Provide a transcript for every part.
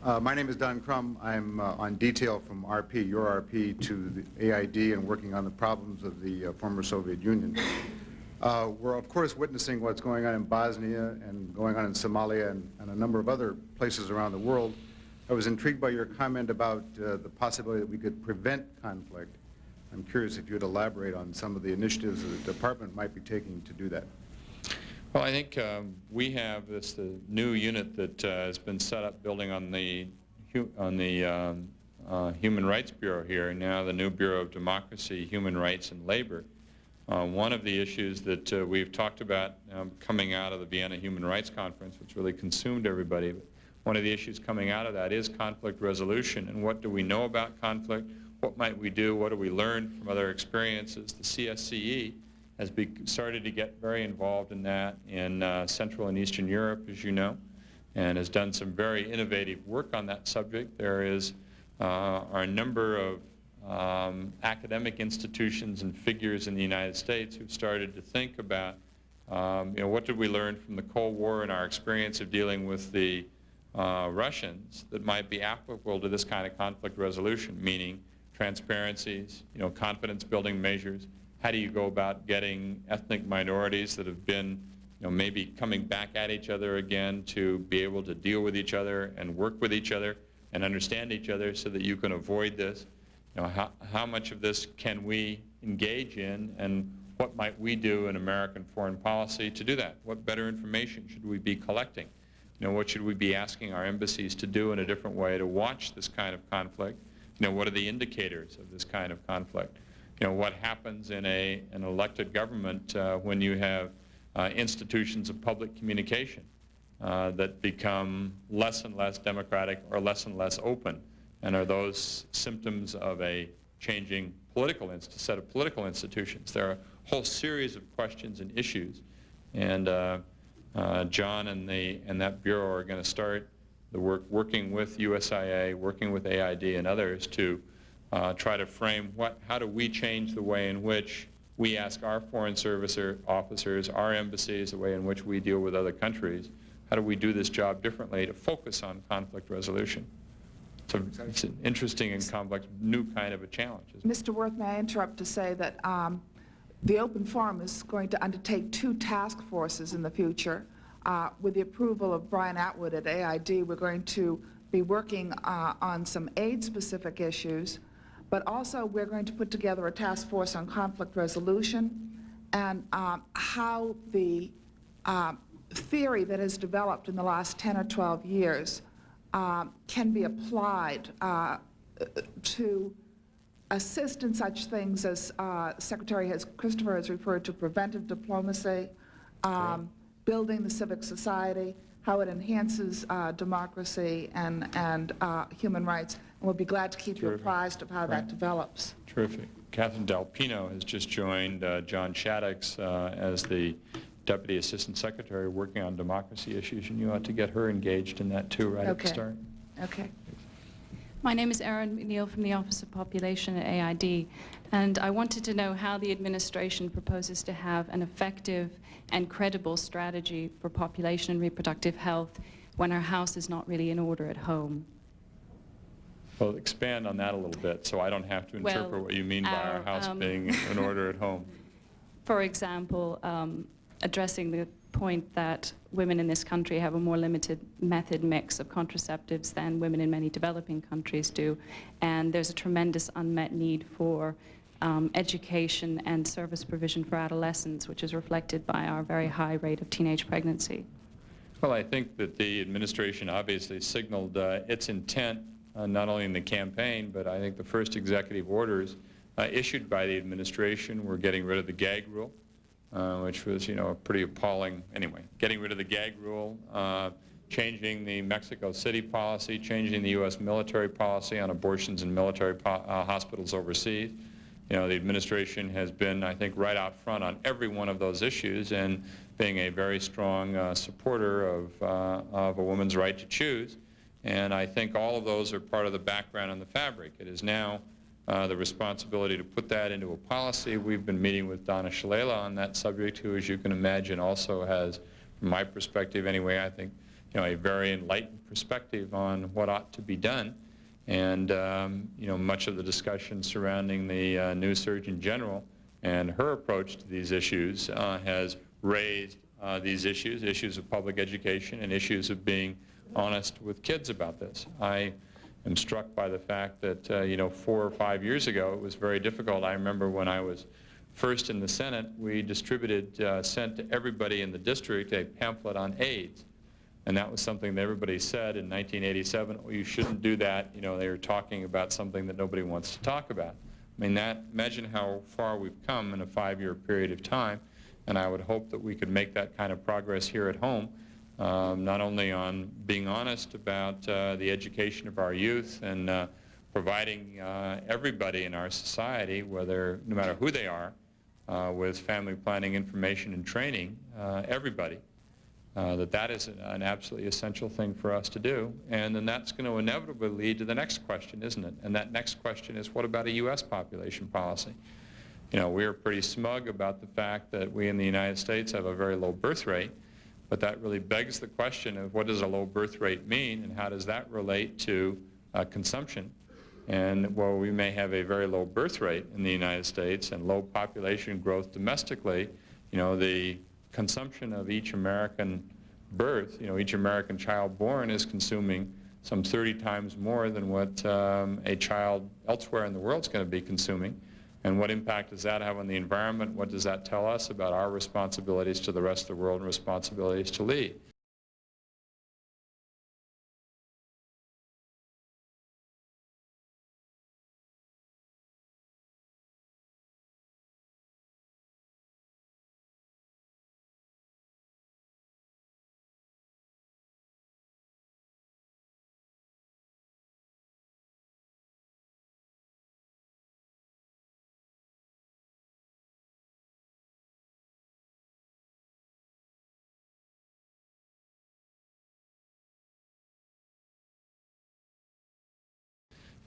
My name is Don Crum. I'm on detail from RP, your RP, to the AID and working on the problems of the former Soviet Union. We're, of course, witnessing what's going on in Bosnia and going on in Somalia and a number of other places around the world. I was intrigued by your comment about the possibility that we could prevent conflict. I'm curious if you'd elaborate on some of the initiatives that the Department might be taking to do that. Well, I think we have this new unit that has been set up building on the Human Rights Bureau here, now the new Bureau of Democracy, Human Rights, and Labor. One of the issues that we've talked about coming out of the Vienna Human Rights Conference, which really consumed everybody, one of the issues coming out of that is conflict resolution. And what do we know about conflict? What might we do? What do we learn from other experiences? The CSCE has started to get very involved in that in Central and Eastern Europe, as you know, and has done some very innovative work on that subject. There are a number of academic institutions and figures in the United States who've started to think about, what did we learn from the Cold War and our experience of dealing with the Russians that might be applicable to this kind of conflict resolution, meaning transparencies, confidence-building measures. How do you go about getting ethnic minorities that have been, maybe coming back at each other again to be able to deal with each other and work with each other and understand each other so that you can avoid this? How much of this can we engage in, and what might we do in American foreign policy to do that? What better information should we be collecting? What should we be asking our embassies to do in a different way to watch this kind of conflict? What are the indicators of this kind of conflict? What happens in an elected government when you have institutions of public communication that become less and less democratic or less and less open? And are those symptoms of a changing set of political institutions? There are a whole series of questions and issues. And John and that Bureau are going to start the work working with USIA, working with AID and others to try to frame how do we change the way in which we ask our foreign service officers, our embassies, the way in which we deal with other countries. How do we do this job differently to focus on conflict resolution? So it's an interesting and complex new kind of a challenge. Mr. Wirth, may I interrupt to say that the Open Forum is going to undertake 2 task forces in the future. With the approval of Brian Atwood at AID, we're going to be working on some AIDS-specific issues, but also we're going to put together a task force on conflict resolution and how the theory that has developed in the last 10 or 12 years can be applied to assist in such things as Secretary Christopher has referred to preventive diplomacy, building the civic society, how it enhances democracy and human rights. And we'll be glad to keep you apprised of how that develops. Terrific. Catherine Delpino has just joined John Shaddix as the Deputy Assistant Secretary working on democracy issues, and you ought to get her engaged in that too at the start. Okay. My name is Erin McNeil from the Office of Population at AID, and I wanted to know how the administration proposes to have an effective and credible strategy for population and reproductive health when our house is not really in order at home. Well, expand on that a little bit so I don't have to interpret what you mean by our house being in order at home. For example, addressing the point that women in this country have a more limited method mix of contraceptives than women in many developing countries do, and there's a tremendous unmet need for education and service provision for adolescents, which is reflected by our very high rate of teenage pregnancy. Well, I think that the administration obviously signaled its intent, not only in the campaign, but I think the first executive orders issued by the administration were getting rid of the gag rule, which was, pretty appalling. Anyway, getting rid of the gag rule, changing the Mexico City policy, changing the U.S. military policy on abortions in military hospitals overseas. The administration has been, I think, right out front on every one of those issues and being a very strong supporter of a woman's right to choose. And I think all of those are part of the background and the fabric. It is now the responsibility to put that into a policy. We've been meeting with Donna Shalala on that subject, who, as you can imagine, also has, from my perspective anyway, I think, a very enlightened perspective on what ought to be done. And much of the discussion surrounding the new Surgeon General and her approach to these issues has raised these issues of public education and issues of being honest with kids about this. I am struck by the fact that 4 or 5 years ago it was very difficult. I remember when I was first in the Senate, we sent to everybody in the district a pamphlet on AIDS. And that was something that everybody said in 1987, oh, you shouldn't do that. They were talking about something that nobody wants to talk about. I mean, imagine how far we've come in a 5-year period of time. And I would hope that we could make that kind of progress here at home, not only on being honest about the education of our youth and providing everybody in our society, no matter who they are, with family planning information and training, everybody, that is an absolutely essential thing for us to do. And then that's going to inevitably lead to the next question, isn't it? And that next question is, what about a U.S. population policy? We are pretty smug about the fact that we in the United States have a very low birth rate, but that really begs the question of what does a low birth rate mean, and how does that relate to consumption? And while we may have a very low birth rate in the United States and low population growth domestically, the consumption of each American birth, each American child born is consuming some 30 times more than what a child elsewhere in the world is going to be consuming. And what impact does that have on the environment? What does that tell us about our responsibilities to the rest of the world and responsibilities to lead?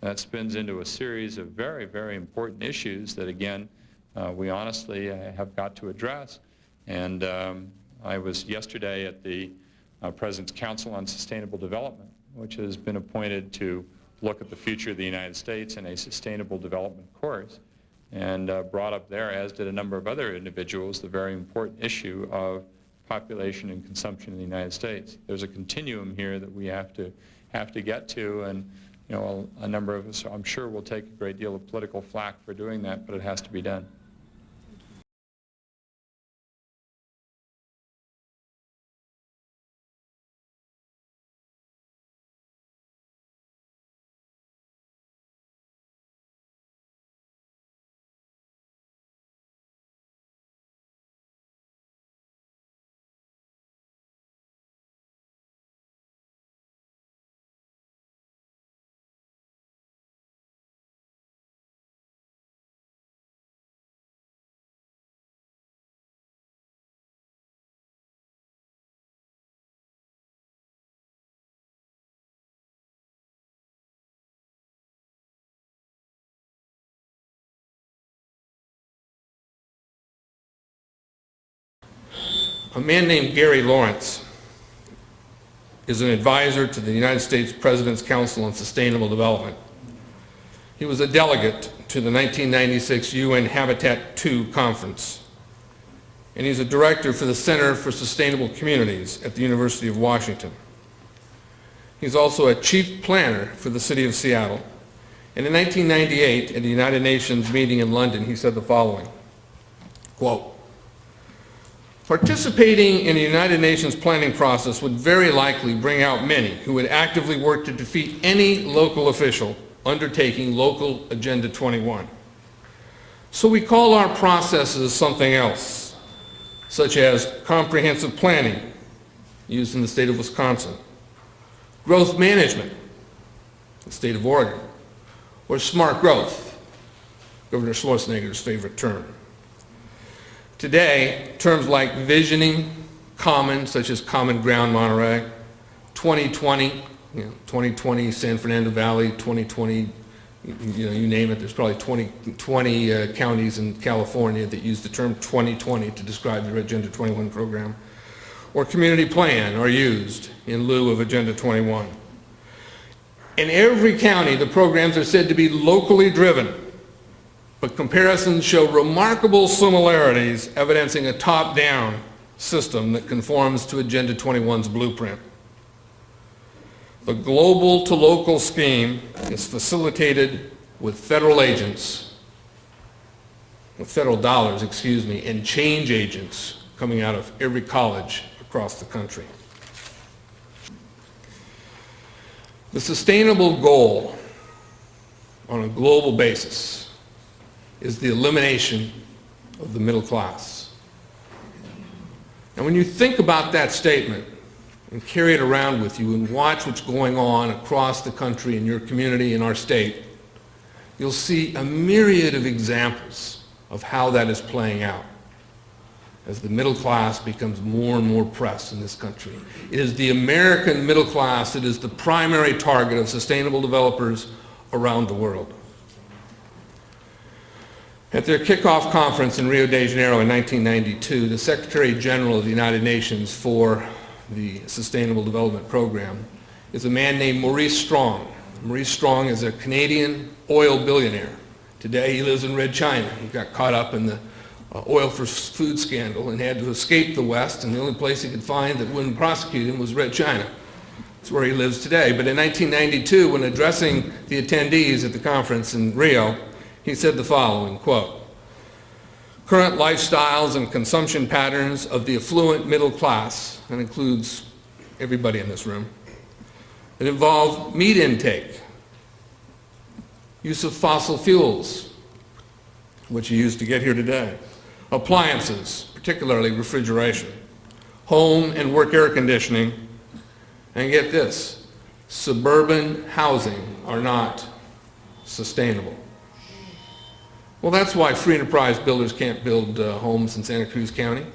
That spins into a series of very, very important issues that, again, we honestly have got to address. And I was yesterday at the President's Council on Sustainable Development, which has been appointed to look at the future of the United States in a sustainable development course, and brought up there, as did a number of other individuals, the very important issue of population and consumption in the United States. There's a continuum here that we have to get to, and a number of us, I'm sure, will take a great deal of political flack for doing that, but it has to be done. A man named Gary Lawrence is an advisor to the United States President's Council on Sustainable Development. He was a delegate to the 1996 UN Habitat II conference, and he's a director for the Center for Sustainable Communities at the University of Washington. He's also a chief planner for the city of Seattle, and in 1998, at a United Nations meeting in London, he said the following, quote, "Participating in a United Nations planning process would very likely bring out many who would actively work to defeat any local official undertaking local Agenda 21. So we call our processes something else, such as comprehensive planning, used in the state of Wisconsin, growth management, the state of Oregon, or smart growth, Governor Schwarzenegger's favorite term. Today, terms like visioning, common, such as Common Ground Monterey, 2020, 2020 San Fernando Valley, 2020, you name it, there's probably 20 counties in California that use the term 2020 to describe their Agenda 21 program, or community plan are used in lieu of Agenda 21. In every county, the programs are said to be locally driven, but comparisons show remarkable similarities evidencing a top-down system that conforms to Agenda 21's blueprint. The global to local scheme is facilitated with federal agents, with federal dollars, and change agents coming out of every college across the country. The sustainable goal on a global basis is the elimination of the middle class. And when you think about that statement and carry it around with you and watch what's going on across the country, in your community, in our state, you'll see a myriad of examples of how that is playing out as the middle class becomes more and more pressed in this country. It is the American middle class that is the primary target of sustainable developers around the world. At their kickoff conference in Rio de Janeiro in 1992, the Secretary General of the United Nations for the Sustainable Development Program is a man named Maurice Strong. Maurice Strong is a Canadian oil billionaire. Today he lives in Red China. He got caught up in the oil for food scandal and had to escape the West, and the only place he could find that wouldn't prosecute him was Red China. That's where he lives today. But in 1992, when addressing the attendees at the conference in Rio, he said the following, quote, "Current lifestyles and consumption patterns of the affluent middle class," that includes everybody in this room, "that involve meat intake, use of fossil fuels, which you used to get here today, appliances, particularly refrigeration, home and work air conditioning, and get this, suburban housing are not sustainable." Well, that's why free enterprise builders can't build homes in Santa Cruz County,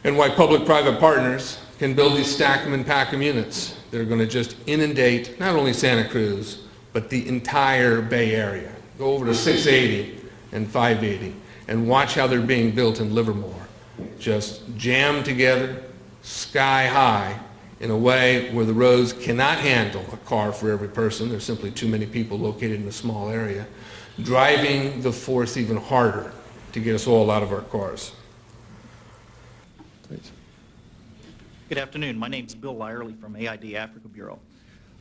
and why public-private partners can build these stack them and pack them units that are going to just inundate not only Santa Cruz, but the entire Bay Area. Go over to 680 and 580 and watch how they're being built in Livermore. Just jammed together, sky high, in a way where the roads cannot handle a car for every person. There's simply too many people located in a small area, driving the force even harder to get us all out of our cars. Please. Good afternoon. My name is Bill Lyerly from AID Africa Bureau.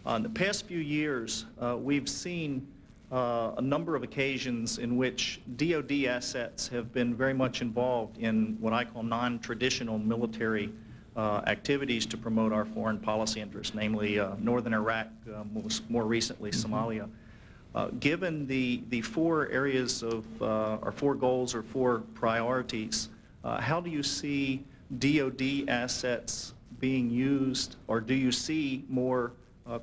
In the past few years, we've seen a number of occasions in which DoD assets have been very much involved in what I call non-traditional military activities to promote our foreign policy interests, namely northern Iraq, more recently Somalia. Given the four areas of, or four goals or four priorities, how do you see DoD assets being used, or do you see more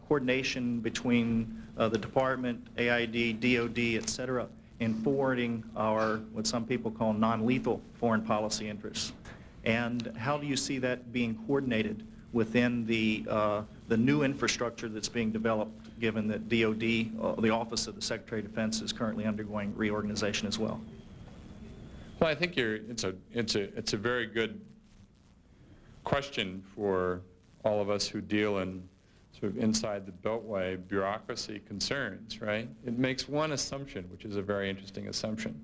coordination between the Department, AID, DoD, et cetera, in forwarding our, what some people call non-lethal foreign policy interests? And how do you see that being coordinated within the new infrastructure that's being developed, given that DoD, the Office of the Secretary of Defense, is currently undergoing reorganization as well? Well, I think it's a very good question for all of us who deal in sort of inside the Beltway bureaucracy concerns, right? It makes one assumption, which is a very interesting assumption,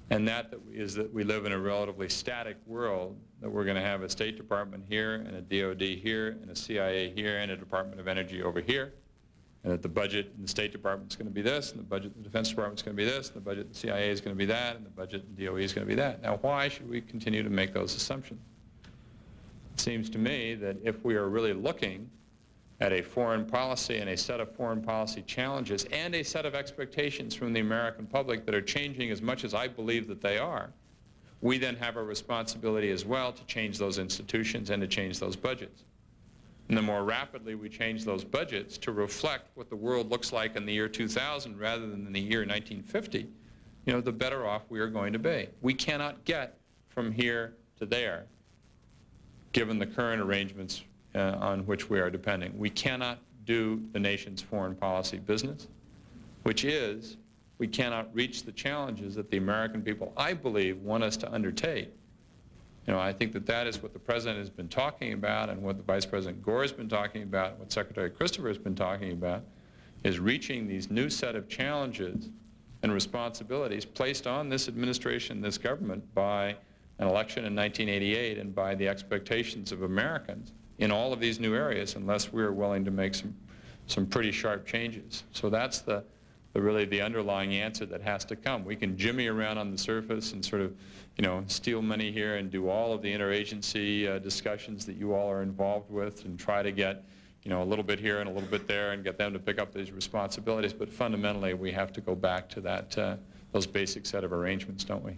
and that is that we live in a relatively static world, that we're going to have a State Department here, and a DoD here, and a CIA here, and a Department of Energy over here, and that the budget in the State Department is going to be this, and the budget in the Defense Department is going to be this, and the budget in the CIA is going to be that, and the budget in DOE is going to be that. Now, why should we continue to make those assumptions? It seems to me that if we are really looking at a foreign policy and a set of foreign policy challenges and a set of expectations from the American public that are changing as much as I believe that they are, we then have a responsibility as well to change those institutions and to change those budgets. And the more rapidly we change those budgets to reflect what the world looks like in the year 2000 rather than in the year 1950, the better off we are going to be. We cannot get from here to there, given the current arrangements on which we are depending. We cannot do the nation's foreign policy business, which is we cannot reach the challenges that the American people, I believe, want us to undertake You know, I think that that is what the President has been talking about, and what the Vice President Gore has been talking about, what Secretary Christopher has been talking about, is reaching these new set of challenges and responsibilities placed on this administration, this government, by an election in 1988 and by the expectations of Americans in all of these new areas, unless we're willing to make some pretty sharp changes. So that's really the underlying answer that has to come. We can jimmy around on the surface and sort of, you know, steal money here and do all of the interagency discussions that you all are involved with and try to get, you know, a little bit here and a little bit there and get them to pick up these responsibilities. But fundamentally, we have to go back to that, those basic set of arrangements, don't we?